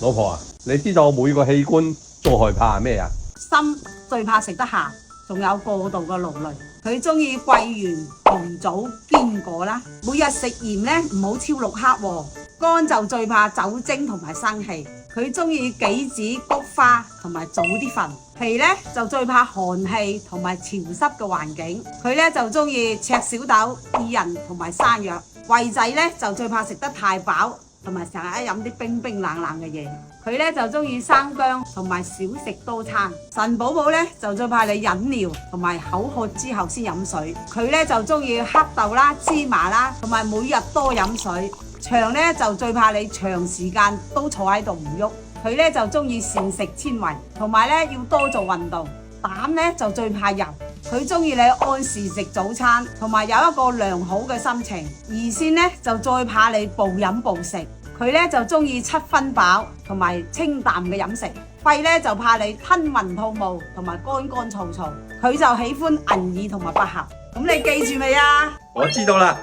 老婆啊，你知道我每個器官最害怕係咩啊？心最怕食得鹹，仲有過度嘅勞累。佢中意桂圓、紅棗、堅果啦。每日食鹽咧唔好超6克喎。肝就最怕酒精同埋生氣，佢中意杞子、菊花同埋早啲瞓。脾咧就最怕寒氣同埋潮濕嘅環境，佢咧就中意赤小豆、薏仁同埋山藥。胃仔咧就最怕食得太飽，同埋成日飲啲冰冰冷冷嘅嘢。佢咧就中意生薑同埋少食多餐。腎寶寶咧就最怕你飲料同埋口渴之後先飲水。佢咧就中意黑豆啦、芝麻啦，同埋每日多飲水。腸咧就最怕你長時間都坐喺度唔喐。佢咧就中意善食纖維，同埋咧要多做運動。膽咧就最怕油，佢中意你按時食早餐，同埋有一個良好嘅心情。胰腺咧就最怕你暴飲暴食，佢咧就中意7分飽同埋清淡嘅飲食。肺咧就怕你吞雲吐霧同埋乾乾燥燥，佢就喜歡銀耳同埋百合。咁你記住未啊？我知道啦。